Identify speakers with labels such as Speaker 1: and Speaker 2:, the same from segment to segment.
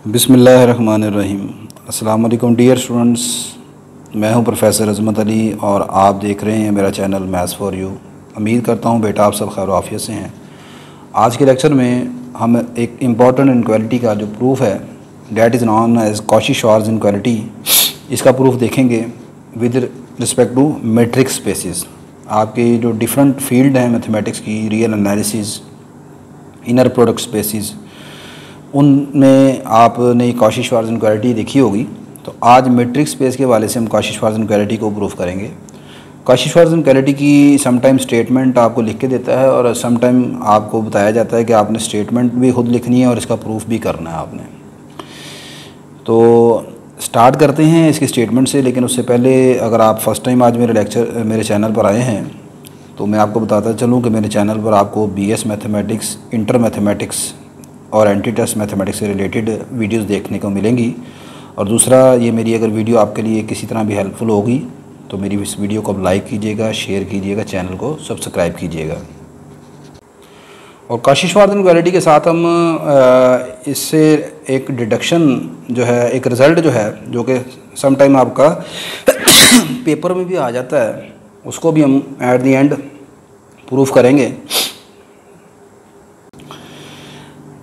Speaker 1: बिस्मिल्लाहिर्रहमानिर्रहीम। अस्सलाम वालेकुम डियर स्टूडेंट्स, मैं हूं प्रोफेसर अज़मत अली और आप देख रहे हैं मेरा चैनल मैथ्स फॉर यू। उम्मीद करता हूं बेटा आप सब खैर आफियत से हैं। आज के लेक्चर में हम एक इम्पॉर्टेंट इनक्वालिटी का जो प्रूफ है that is known Cauchy Schwarz inequality, इसका प्रूफ देखेंगे with respect to matrix spaces. आपके जो डिफरेंट फील्ड हैं मैथमेटिक्स की, real analysis, inner product spaces, उनमें आपने कॉची-श्वार्ज़ इनक्वालिटी देखी होगी। तो आज मैट्रिक्स स्पेस के हवाले से हम कॉची-श्वार्ज़ इनक्वालिटी को प्रूफ करेंगे। कॉची-श्वार्ज़ इनक्वालिटी की समटाइम स्टेटमेंट आपको लिख के देता है और समटाइम आपको बताया जाता है कि आपने स्टेटमेंट भी खुद लिखनी है और इसका प्रूफ भी करना है आपने। तो स्टार्ट करते हैं इसकी स्टेटमेंट से, लेकिन उससे पहले अगर आप फर्स्ट टाइम आज मेरे चैनल पर आए हैं तो मैं आपको बताता चलूँ कि मेरे चैनल पर आपको BS मैथमेटिक्स, इंटर मैथमेटिक्स और एंटी टेस्ट मैथमेटिक्स से रिलेटेड वीडियोस देखने को मिलेंगी। और दूसरा, ये मेरी अगर वीडियो आपके लिए किसी तरह भी हेल्पफुल होगी तो मेरी इस वीडियो को आप लाइक कीजिएगा, शेयर कीजिएगा, चैनल को सब्सक्राइब कीजिएगा। और कॉची-श्वार्ज़ इनक्वालिटी के साथ हम इससे एक डिडक्शन जो है, एक रिज़ल्ट जो है, जो कि सम टाइम आपका पेपर में भी आ जाता है, उसको भी हम एट द एंड प्रूफ करेंगे।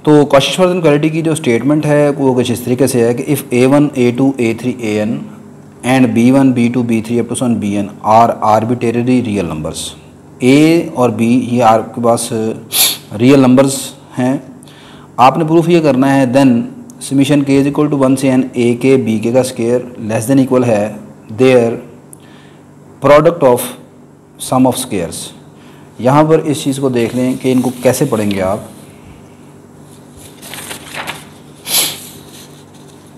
Speaker 1: तो कॉची-श्वार्ज़ इनक्वालिटी की जो स्टेटमेंट है वो कुछ इस तरीके से है कि if A1, A2, A3, AN and B1, B2, B3 up to some Bn are arbitrary real numbers. A और B ये आपके पास रियल नंबर्स हैं। आपने प्रूफ ये करना है then summation k is equal to 1 से n A के B के का स्क्वायर लेस देन इक्वल है their product of sum of squares. यहाँ पर इस चीज़ को देख लें कि इनको कैसे पढ़ेंगे आप।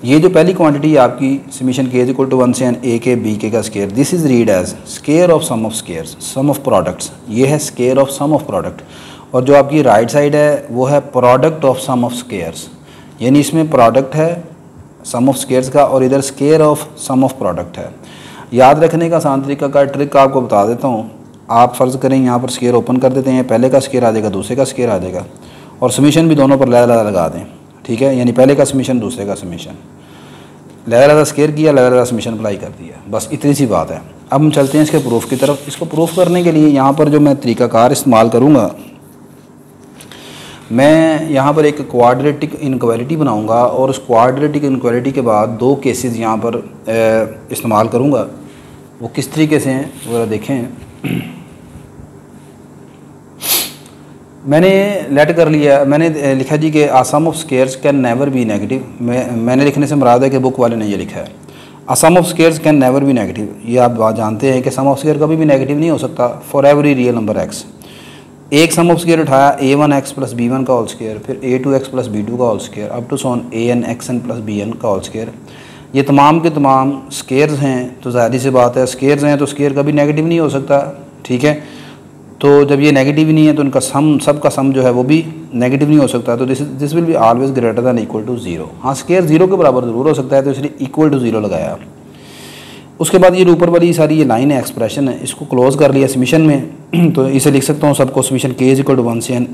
Speaker 1: ये जो पहली क्वांटिटी है आपकी summation k is equal to 1 से n A के B के का square, this is read as square of sum of squares, sum of products. ये है square of sum of product. और जो आपकी राइट साइड है वो है product of sum of squares, यानी इसमें प्रोडक्ट है सम ऑफ स्क्वायर्स का और इधर square of sum of product है। याद रखने का आसान तरीका का ट्रिक आपको बता देता हूँ। आप फ़र्ज़ करें यहाँ पर स्क्वायर ओपन कर देते हैं, पहले का स्क्वायर आ जाएगा, दूसरे का स्क्वायर आ जाएगा और समीशन भी दोनों पर लहदा लगा दें, ठीक है। यानी पहले का समीशन, दूसरे का समीशन, लहदा स्क्वायर किया, लहदा समीशन अप्लाई कर दिया, बस इतनी सी बात है। अब हम चलते हैं इसके प्रूफ की तरफ। इसको प्रूफ करने के लिए यहाँ पर जो मैं तरीक़ाकार इस्तेमाल करूँगा, मैं यहाँ पर एक क्वाड्रेटिक इनक्वालिटी बनाऊँगा और उस क्वाड्रेटिक इनक्वालिटी के बाद दो केसेस यहाँ पर इस्तेमाल करूँगा। वो किस तरीके से हैं ज़रा देखें। मैंने लेट कर लिया, मैंने लिखा जी कि sum of squares can never be negative. मैंने लिखने से मुराद है कि बुक वाले ने ये लिखा है sum of squares can never be negative. ये आप बात जानते हैं कि सम ऑफ स्क्वायर कभी भी नेगेटिव नहीं हो सकता for every real number x। एक सम ऑफ स्क्वायर उठाया A1x प्लस B1 का होल स्क्वायर, फिर A2x प्लस B2 का whole square, up to so on ANxn plus Bn का होल स्क्वायर। ये तमाम के तमाम स्क्वायर्स हैं, तो ज़ाहिर सी बात है स्क्वायर्स हैं तो स्क्वायर कभी नेगेटिव नहीं हो सकता, ठीक है। तो जब ये नेगेटिव नहीं है तो इनका सम, सब का सम जो है वो भी नेगेटिव नहीं हो सकता। तो this will be always greater than equal to 0। हाँ, स्क्वायर 0 के बराबर ज़रूर हो सकता है, तो इसलिए इक्वल टू 0 लगाया। उसके बाद ये ऊपर वाली सारी ये लाइन है, एक्सप्रेशन है, इसको क्लोज कर लिया समीशन में। तो इसे लिख सकता हूँ सबको summation k is equal to 1 से n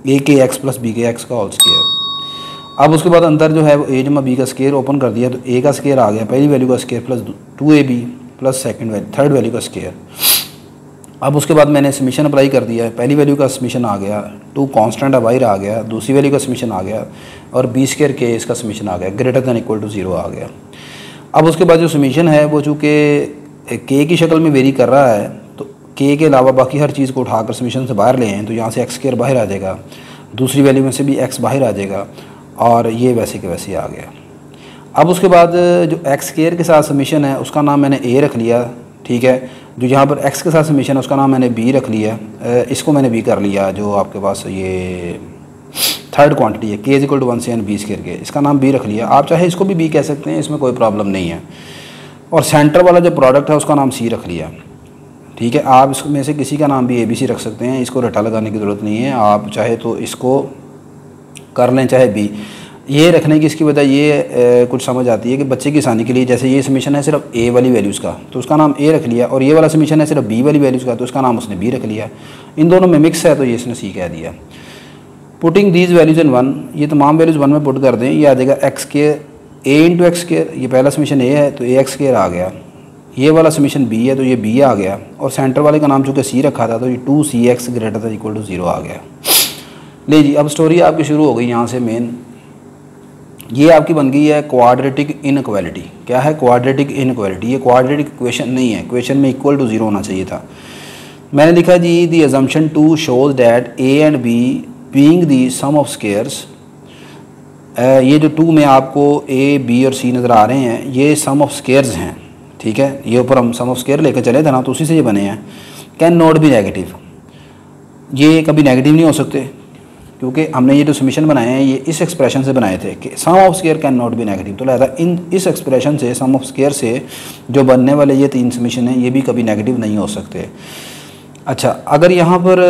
Speaker 1: A के x प्लस B के x का होल स्क्वायर। अब उसके बाद अंदर जो है वो A जमा B का स्क्वायर ओपन कर दिया, तो A का स्क्वायर आ गया, पहली वैल्यू का square plus 2AB plus third value का स्क्वायर। अब उसके बाद मैंने समीशन अप्लाई कर दिया है, पहली वैल्यू का समीशन आ गया, 2 कांस्टेंट है बाहर आ गया, दूसरी वैल्यू का समीशन आ गया और B स्क्वायर k इसका समीशन आ गया, ग्रेटर दैन इक्वल टू 0 आ गया। अब उसके बाद जो समीशन है वो चूँकि k की शक्ल में वेरी कर रहा है, तो k के अलावा बाकी हर चीज़ को उठाकर समीशन से बाहर ले आएँ, तो यहाँ से x स्क्वायर बाहर आ जाएगा, दूसरी वैल्यू में से भी x बाहर आ जाएगा और ये वैसे के वैसे आ गया। अब उसके बाद जो x स्क्वायर के साथ समीशन है उसका नाम मैंने a रख लिया, ठीक है। जो यहाँ पर x के साथ समीशन है उसका नाम मैंने b रख लिया, इसको मैंने b कर लिया। जो आपके पास ये थर्ड क्वांटिटी है k इज इक्वल टू 1 से n B स्क्वायर के, इसका नाम b रख लिया। आप चाहे इसको भी b कह सकते हैं, इसमें कोई प्रॉब्लम नहीं है। और सेंटर वाला जो प्रोडक्ट है उसका नाम c रख लिया, ठीक है। आप इसमें से किसी का नाम भी ABC रख सकते हैं, इसको रटा लगाने की ज़रूरत नहीं है। आप चाहे तो इसको कर लें, चाहे b। ये रखने की इसकी वजह ये कुछ समझ आती है कि बच्चे की आसानी के लिए, जैसे ये समीशन है सिर्फ a वाली वैल्यूज़ का तो उसका नाम a रख लिया, और ये वाला समीशन है सिर्फ b वाली वैल्यूज़ का तो उसका नाम उसने b रख लिया। इन दोनों में मिक्स है तो ये इसने c कह दिया। Putting these values in one, ये तमाम वैल्यूज़ वन में पुट कर दें, ये आ जाएगा एक्स स्क्वायर ए इंटू एक्स स्क्वायर, ये पहला समीशन ए है तो ए एक्स स्क्वायर आ गया, ये वाला समीशन बी है तो ये बी आ गया, और सेंटर वाले का नाम चूँकि सी रखा था तो ये 2cx greater than equal to 0 आ गया। ले जी, अब स्टोरी आपकी शुरू हो गई यहाँ से मेन। ये आपकी बन गई है क्वाड्रेटिक इनइक्वालिटी। क्या है क्वाड्रेटिक इनइक्वालिटी? ये क्वाड्रेटिक इक्वेशन नहीं है, इक्वेशन में इक्वल टू 0 होना चाहिए था। मैंने लिखा जी the assumption to shows that a and b being the sum of squares, ये जो 2 में आपको ए बी और सी नज़र आ रहे हैं ये सम ऑफ स्क्वायर्स हैं, ठीक है, ये ऊपर हम सम ऑफ स्क्वायर लेकर चले थे ना तो उसी से ये बने हैं। कैन नॉट बी नेगेटिव, ये कभी नेगेटिव नहीं हो सकते क्योंकि हमने ये जो समीशन बनाए हैं ये इस एक्सप्रेशन से बनाए थे कि sum of square can not be negative, तो लिहाजा इस एक्सप्रेशन से सम ऑफ स्क्वायर से जो बनने वाले ये 3 समीशन हैं ये भी कभी नेगेटिव नहीं हो सकते। अच्छा, अगर यहाँ पर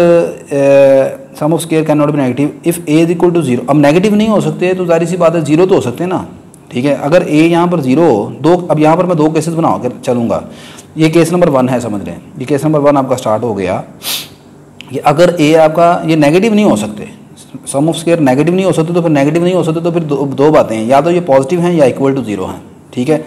Speaker 1: sum of square can not be negative if a is equal to 0, अब नेगेटिव नहीं हो सकते तो जाहिर सी बात है 0 तो हो सकते हैं ना, ठीक है। अगर ए यहाँ पर 0 हो, दो, अब यहाँ पर मैं 2 केसेस बना कर चलूँगा। ये केस नंबर 1 है, समझ लें, ये केस नंबर 1 आपका स्टार्ट हो गया। ये अगर ए आपका ये नेगेटिव नहीं हो सकते, सम ऑफ स्क्वायर नेगेटिव नहीं हो सकते, तो फिर नेगेटिव नहीं हो सकते तो फिर दो बातें हैं, या तो ये पॉजिटिव हैं या इक्वल टू 0 हैं, ठीक है।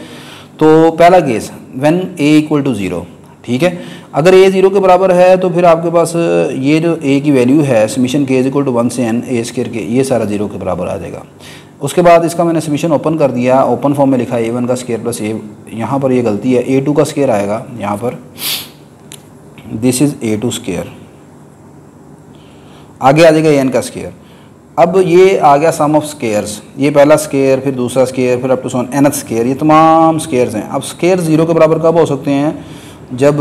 Speaker 1: तो पहला case when a equal to 0, ठीक है। अगर ए 0 के बराबर है तो फिर आपके पास ये जो ए की वैल्यू है समीशन के इज इक्वल टू 1 से n ए स्क्वायर के, ये सारा 0 के बराबर आ जाएगा। उसके बाद इसका मैंने समीशन ओपन कर दिया, ओपन फॉर्म में लिखा है a1 का स्क्वायर प्लस ए, यहाँ पर ये गलती है, a2 का स्क्वायर आएगा यहाँ पर, दिस इज़ a2 स्क्वायर, आगे आ जाएगा an का स्क्वायर। अब ये आ गया सम ऑफ स्क्वायर्स, ये पहला स्क्वायर फिर दूसरा स्क्वायर फिर up to so on nth square, ये तमाम स्क्वायर्स हैं। अब स्क्वायर 0 के बराबर कब हो सकते हैं? जब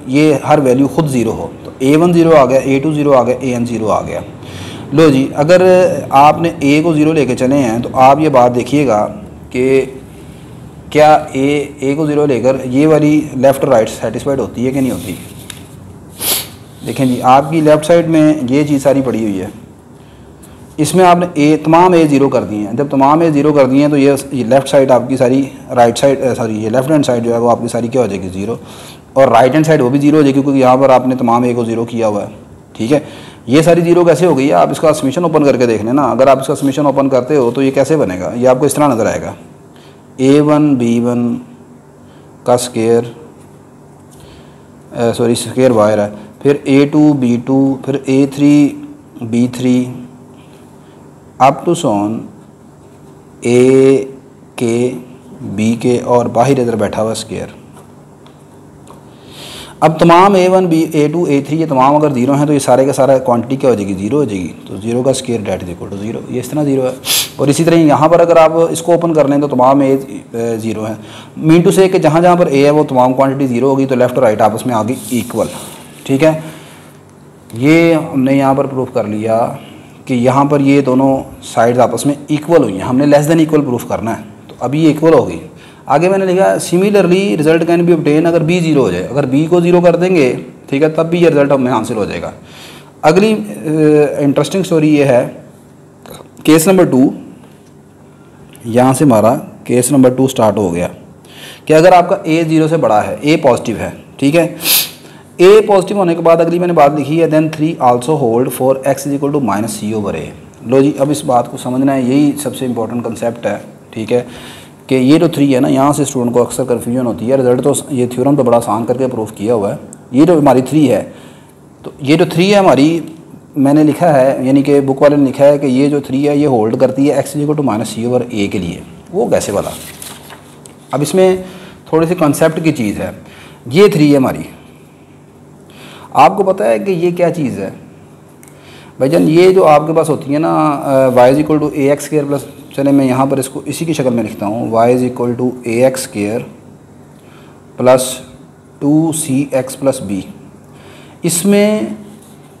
Speaker 1: ये हर वैल्यू खुद 0 हो, तो a1 0 आ गया, a2 0 आ गया, an 0 आ गया। लो जी, अगर आपने a को 0 लेके चले हैं तो आप ये बात देखिएगा कि क्या a को 0 लेकर ये वाली लेफ़्ट और राइट सेटिस्फाइड होती है कि नहीं होती। देखें जी, आपकी लेफ़्ट साइड में ये चीज़ सारी पड़ी हुई है, इसमें आपने तमाम ए 0 कर दिए हैं। जब तमाम ए 0 कर दिए हैं तो ये लेफ़्ट साइड आपकी सारी राइट साइड सॉरी ये लेफ़्ट हैंड साइड जो है वो आपकी सारी क्या हो जाएगी 0, और राइट हैंड साइड वो भी 0 हो जाएगी क्योंकि यहाँ पर आपने तमाम ए को 0 किया हुआ है, ठीक है। ये सारी 0 कैसे हो गई है? आप इसका समीशन ओपन करके देख लेना। अगर आप इसका समीशन ओपन करते हो तो ये कैसे बनेगा? ये आपको इस तरह नज़र आएगा, a1 b1 का स्क्वायर सॉरी स्क्वायर बाहर है, फिर a2 b2 फिर a3 b3 up to sworn ए के बी के और बाहर इधर बैठा हुआ स्क्वायर। अब तमाम a1 b a2 a3 ये तमाम अगर 0 हैं तो ये सारे का सारा क्वांटिटी क्या हो जाएगी 0 हो जाएगी, तो 0 का square that is equal to 0, ये इस तरह 0 है। और इसी तरह यहाँ पर अगर आप इसको ओपन कर लें तो तमाम ए 0 है, मीन टू से कि जहाँ जहाँ पर ए है वो तमाम क्वांटिटी 0 होगी, तो लेफ़्ट और राइट आपस में आ गई इक्वल, ठीक है। ये हमने यहाँ पर प्रूफ कर लिया कि यहाँ पर ये दोनों साइड्स आपस में इक्वल हुई हैं, हमने लेस देन इक्वल प्रूफ करना है, तो अभी ये इक्वल हो गई। आगे मैंने लिखा similarly result can be obtain अगर b 0 हो जाए, अगर b को 0 कर देंगे, ठीक है, तब भी ये रिजल्ट हमें हासिल हो जाएगा। अगली इंटरेस्टिंग स्टोरी ये है, केस नंबर 2, यहाँ से हमारा केस नंबर 2 स्टार्ट हो गया कि अगर आपका a 0 से बड़ा है, a पॉजिटिव है, ठीक है, a पॉजिटिव होने के बाद अगली मैंने बात लिखी है then 3 also hold for x is equal to -c/a। लो जी, अब इस बात को समझना है, यही सबसे इंपॉर्टेंट कंसेप्ट है, ठीक है, कि ये जो 3 है ना, यहाँ से स्टूडेंट को अक्सर कन्फ्यूजन होती है। रिजल्ट तो ये थ्योरम तो बड़ा आसान करके प्रूफ किया हुआ है। ये जो हमारी 3 है, तो ये जो 3 है हमारी, मैंने लिखा है यानी कि बुक वाले ने लिखा है कि ये जो 3 है ये होल्ड करती है x is equal to -c/a के लिए। वो कैसे वाला? अब इसमें थोड़ी सी कंसेप्ट की चीज़ है। ये 3 है हमारी, आपको पता है कि ये क्या चीज़ है भाईजान? ये जो आपके पास होती है ना y is equal to ax square plus, चले मैं यहाँ पर इसको इसी की शक्ल में लिखता हूँ, y is equal to ax square plus 2cx plus b। इसमें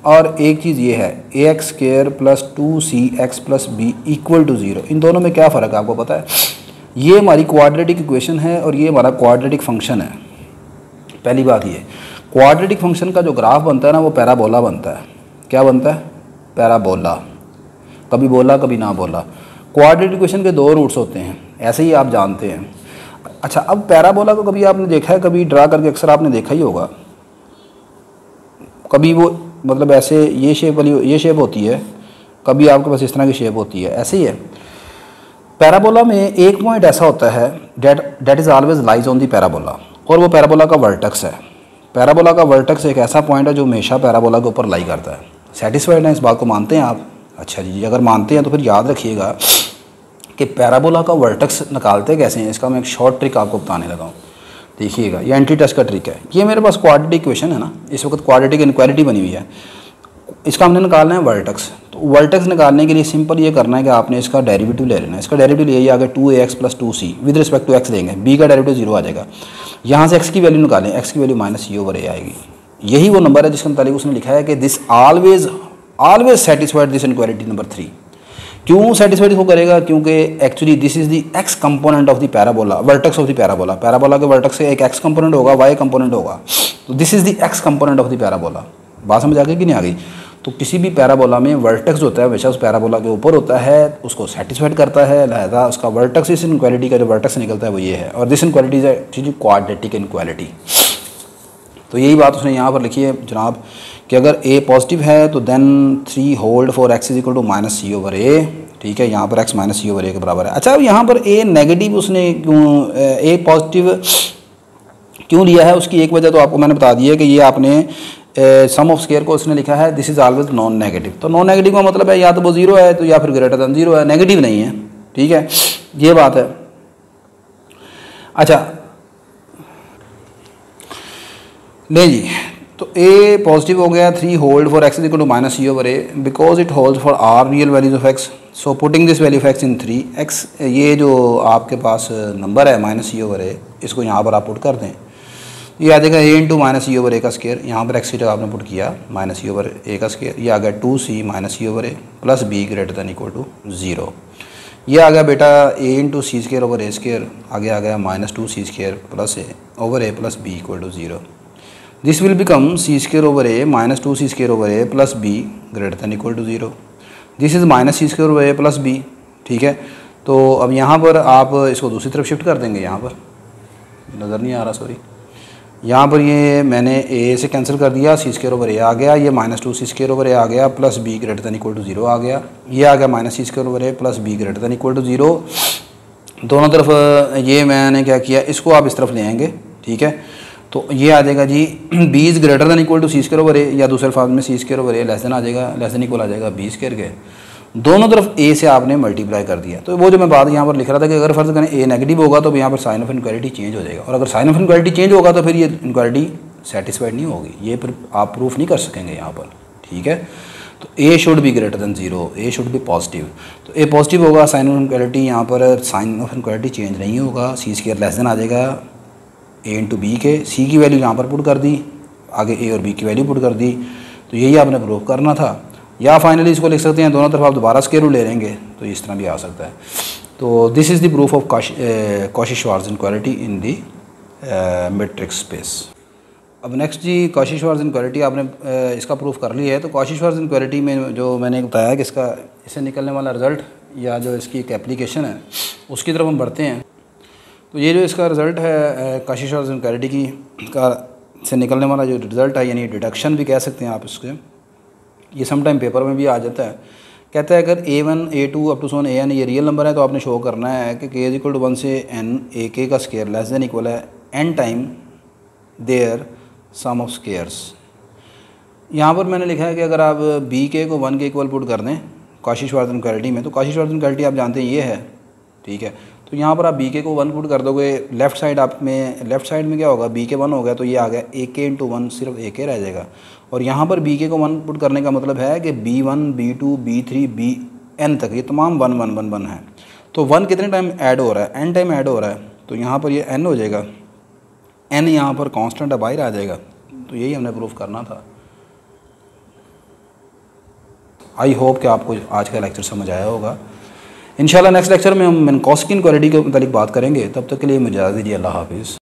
Speaker 1: और एक चीज़ ये है ax square plus 2cx plus b equal to 0। इन दोनों में क्या फ़र्क है आपको पता है? ये हमारी क्वाड्रेटिक इक्वेशन है और ये हमारा क्वाड्रेटिक फंक्शन है। पहली बात ये, क्वाड्रेटिक फंक्शन का जो ग्राफ बनता है ना वो पैराबोला बनता है। क्या बनता है? पैराबोला, कभी बोला कभी ना बोला। क्वाड्रेटिक इक्वेशन के 2 रूट्स होते हैं, ऐसे ही आप जानते हैं। अच्छा, अब पैराबोला को कभी आपने देखा है? कभी ड्रा करके अक्सर आपने देखा ही होगा। कभी वो मतलब ऐसे ये शेप वाली ये शेप होती है, कभी आपके पास इस तरह की शेप होती है, ऐसे ही है। पैराबोला में एक पॉइंट ऐसा होता है that is always lies on the parabola, और वो पैराबोला का वर्टेक्स है। पैराबोला का वर्टेक्स एक ऐसा पॉइंट है जो हमेशा पैराबोला के ऊपर लाई करता है। सेटिस्फाइड हैं इस बात को, मानते हैं आप? अच्छा जी, अगर मानते हैं तो फिर याद रखिएगा कि पैराबोला का वर्टेक्स निकालते कैसे हैं, इसका मैं एक शॉर्ट ट्रिक आपको बताने लगा हूँ। देखिएगा, ये एंटी टेस्ट का ट्रिक है। ये मेरे पास क्वाड्रेटिक इक्वेशन है ना, इस वक्त क्वाड्रेटिक इनक्वालिटी बनी हुई है, इसका हमने निकालना है वर्टेक्स। तो वर्टेक्स निकालने के लिए सिंपल ये करना है कि आपने इसका डेरिवेटिव ले लेना है। इसका डेरिवेटिव ले आगे 2ax + 2c with respect to x लेंगे, b का डेरिवेटिव 0 आ जाएगा। यहाँ से x की वैल्यू निकालें, x की वैल्यू -c/a आएगी। यही वो नंबर है जिसके मुताबिक उसने लिखा है कि this always satisfied this inequality number 3। क्यों सेटिस्फाइड इसको करेगा? क्योंकि actually this is the x component of the parabola, vertex of the parabola. Parabola के वर्टेक्स से एक x कंपोनेंट होगा, y कंपोनेंट होगा, तो this is the x component of the parabola. बात समझ आ गई कि नहीं आ गई? तो किसी भी पैराबोला में वर्टेक्स होता है हमेशा उस पैराबोला के ऊपर होता है, उसको सेटिस्फाइड करता है, लिहाजा उसका वर्टेक्स, इस इनक्वालिटी का जो वर्टेक्स निकलता है वो ये है। और this inequality is actually quadratic inequality. तो यही बात उसने यहाँ पर लिखी है जनाब कि अगर a पॉजिटिव है तो then 3 hold for x = -c/a। ठीक है, यहाँ पर x -c/a के बराबर है। अच्छा, यहाँ पर a नेगेटिव उसने क्यों, a पॉजिटिव क्यों लिया है? उसकी एक वजह तो आपको मैंने बता दी है कि ये आपने सम ऑफ स्क्वायर को उसने लिखा है this is always non negative. तो नॉन नेगेटिव का मतलब है या तो वो 0 है तो या फिर ग्रेटर देन 0 है, नेगेटिव नहीं है। ठीक है, ये बात है। अच्छा नहीं जी, तो a पॉजिटिव हो गया, 3 hold for x = -c/a because it holds for r real values of x। So putting this value of x in 3x, ये जो आपके पास नंबर है -c/a, इसको यहाँ पर आप पुट कर दें, ये आ जाएगा a × -c/a का स्क्वायर। यहाँ पर x की जगह आपने पुट किया -c/a का स्क्वायर, ये आ गया 2c -c/a प्लस b > 0। ये आ गया बेटा a × c²/a², आगे आ गया -2c² plus a/a plus b = 0। This will become c²/a -2c²/a plus b > 0। This is -c²/a plus b। ठीक है, तो अब यहाँ पर आप इसको दूसरी तरफ शिफ्ट कर देंगे। यहाँ पर नज़र नहीं आ रहा, सॉरी, यहाँ पर ये मैंने a से कैंसिल कर दिया, c²/a आ गया, ये -2c² आ गया प्लस b > 0 आ गया, ये आ गया -c² प्लस b > 0। दोनों तरफ ये मैंने क्या किया, इसको आप इस तरफ ले आएंगे। ठीक है, तो ये आ जाएगा जी b is greater than equal to c²/a, या दूसरे अल्फाज में c²/a लेस देन आ जाएगा, लेस देन इक्वल आ जाएगा b² के। दोनों तरफ a से आपने मल्टीप्लाई कर दिया। तो वो जो मैं बात यहाँ पर लिख रहा था कि अगर फर्ज करें a नेगेटिव होगा तो यहाँ पर साइन ऑफ इनक्वालिटी चेंज हो जाएगा, और अगर साइन ऑफ इनक्वालिटी चेंज होगा तो फिर ये इनक्वालिटी सेटिस्फाइड नहीं होगी, ये फिर आप प्रूफ नहीं कर सकेंगे यहाँ पर। ठीक है, तो a should be greater than 0, a should be positive. तो a पॉजिटिव होगा, साइन ऑफ इनक्वालिटी यहाँ पर साइन ऑफ इनक्वालिटी चेंज नहीं होगा, c² लेस देन आ जाएगा a × b के। c की वैल्यू यहाँ पर पुट कर दी, आगे a और b की वैल्यू पुट कर दी। तो यही आपने प्रूफ करना था, या फाइनली इसको लिख सकते हैं दोनों तरफ आप दोबारा स्क्वायर रूट ले लेंगे तो इस तरह भी आ सकता है। तो this is the proof of Cauchy-Schwarz inequality in the matrix space. अब नेक्स्ट जी, कॉशी-श्वार्ट्ज इनक्वालिटी आपने इसका प्रूफ कर लिया है। तो कॉशी-श्वार्ट्ज इनक्वालिटी में जो मैंने बताया कि इससे निकलने वाला रिज़ल्ट या जो इसकी एक एप्लीकेशन है उसकी तरफ हम बढ़ते हैं। तो ये जो इसका रिज़ल्ट है कॉशी-श्वार्ट्ज इनक्वालिटी की से निकलने वाला जो रिज़ल्ट है, यानी डिडक्शन भी कह सकते हैं आप इसके, ये समटाइम पेपर में भी आ जाता है। कहता है अगर a1 a2 up to so on an ये रियल नंबर है तो आपने शो करना है कि k = 1 से n ak का स्क्वायर लेस देन इक्वल है n time their sum of squares. यहाँ पर मैंने लिखा है कि अगर आप bk को 1 के इक्वल पुट कर दें कॉशी-श्वार्ट्ज इनक्वालिटी में, तो कॉशी-श्वार्ट्ज इनक्वालिटी आप जानते हैं ये है। ठीक है, तो यहाँ पर आप bk को 1 पुट कर दोगे, लेफ़्ट साइड में क्या होगा, bk 1 हो गया तो ये आ गया ak × 1, सिर्फ ak रह जाएगा। और यहाँ पर bk को 1 पुट करने का मतलब है कि b1 b2 b3 bn तक ये तमाम 1 1 1 1 है। तो 1 कितने टाइम ऐड हो रहा है, n टाइम ऐड हो रहा है, तो यहाँ पर ये n हो जाएगा, n यहाँ पर कांस्टेंट है, बाहर आ जाएगा। तो यही हमने प्रूफ करना था। आई होप कि आपको आज का लेक्चर समझ आया होगा। इंशाल्लाह नेक्स्ट लेक्चर में हम मिन्कोस्की इनक्वालिटी के मुतालिक बात करेंगे। तब तक के लिए मुझे इजाज़त दीजिए। अल्लाह हाफिज़।